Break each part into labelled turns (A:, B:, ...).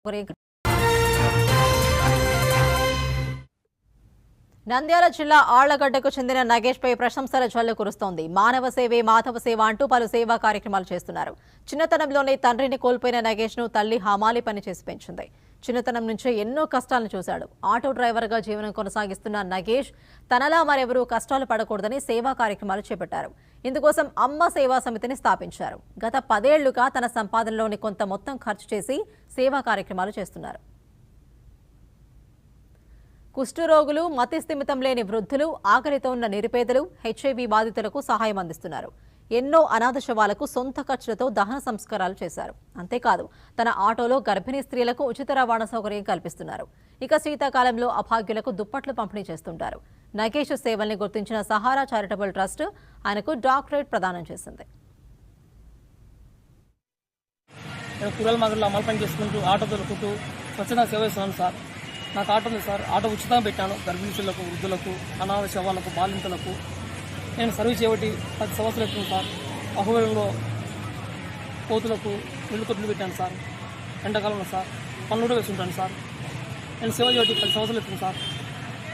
A: సౌకర్యం. నంద్యాల జిల్లా ఆళ్లగడ్డకు చెందిన నగేష్ పై ప్రశంసల జల్లు కురుస్తోంది. మానవ సేవే మాధవ సేవ అంటూ పలు సేవా కార్యక్రమాలు చేస్తున్నారు. చిన్నతనంలోనే తండ్రిని కోల్పోయిన నగేష్ ను తల్లి హమాలి పని చేసి పెంచింది. చిన్నతనం నుంచే ఎన్నో కష్టాలను చూశాడు. ఆటో డ్రైవర్గా జీవనం కొనసాగిస్తున్న నగేష్ తనలా మరెవరూ కష్టాలు పడకూడదని సేవా కార్యక్రమాలు చేపట్టారు. ఇందుకోసం అమ్మ సేవా సమితిని స్థాపించారు. గత 10 ఏళ్లుగా తన సంపాదనలోని కొంత మొత్తం ఖర్చు చేసి సేవా కార్యక్రమాలు చేస్తున్నారు. కుష్ఠరోగులు, మతి స్థిమితం లేని వృద్ధులు, ఆకలితో ఉన్న నిరుపేదలు, హెచ్ఐవి బాధితులకు సహాయం అందిస్తున్నారు. ఎన్నో అనాథ శవాలకు సొంత ఖర్చులతో దహన సంస్కారాలు చేశారు. అంతేకాదు తన ఆటోలో గర్భిణీ స్త్రీలకు ఉచిత రవాణా సౌకర్యం కల్పిస్తున్నారు. ఇక శీతాకాలంలో అభాగ్యులకు దుప్పట్లు పంపిణీ చేస్తుంటారు. నగేష్ సేవల్ని గుర్తించిన సహారా చారిటబుల్ ట్రస్ట్ ఆయనకు డాక్టరేట్ ప్రదానం చేసింది.
B: కూరల మాదిరిలో అమలు పని చేసుకుంటూ ఆటో దొరుకుతూ స్వచ్ఛంద సేవ చేస్తున్నాను సార్. నాకు ఆటో ఉంది సార్. ఆటో ఉచితంగా పెట్టాను. గర్భిణీలకు, వృద్ధులకు, అనాథ శవాలకు, బాలింతలకు. నేను సర్వీస్ చేయబట్టి 10 సంవత్సరాలు అవుతుంది సార్. అహోబిలంలో కోతులకు నీళ్ళు కొట్లు పెట్టాను సార్. ఎండాకాలంలో సార్ పనులు కూడా వేస్తుంటాను సార్. నేను సేవ చేయబట్టి 10 సంవత్సరాలు అవుతుంది సార్.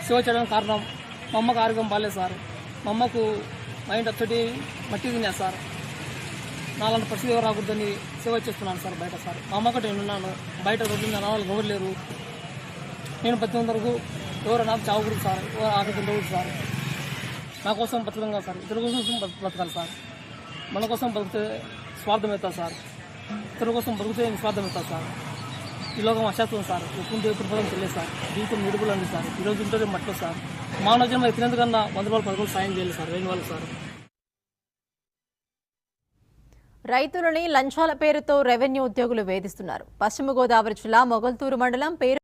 B: సేవ చేయడానికి కారణం మా అమ్మకు ఆరోగ్యం బాగాలేదు సార్. మా అమ్మకు మైండ్ అచ్చటి మట్టి తిన్నాను సార్. నాలాంటి పరిస్థితి ఎవరు రాకూడదని సేవ చేస్తున్నాను సార్ బయట సార్. మా అమ్మకు నేను ఉన్నాను. బయట రోడ్డు మీద అనాథాలు ఎవరు లేరు. నేను 18 వరకు ఎవరు నాకు చావకూడదు సార్. ఎవరు ఆకలి ఉండకూడదు సార్. నా కోసం బతకడం కాదు సార్. ఇతరుల కోసం బతకాలి సార్. మన కోసం బతికితే స్వార్థం అవుతుంది సార్. ఇతరుల కోసం బతికితే స్వార్థం అవుతుంది సార్. ఈ లోకం అశాస్త్రం సార్. ఎప్పుడు ఎప్పుడు పదం తెలియదు సార్. జీవితం నిడుపులు అండి సార్. ఈరోజు ఉంటే మట్లో సార్. మానవ జన్మ ఎత్తినందుకన్నా 100 రూపాయలు 10 రూపాయలు సాయం చేయాలి సార్. 2 వాళ్ళు సార్.
A: రైతులని లంచాల పేరుతో రెవెన్యూ ఉద్యోగులు వేధిస్తున్నారు. పశ్చిమ గోదావరి జిల్లా మొగల్తూరు మండలం పేరు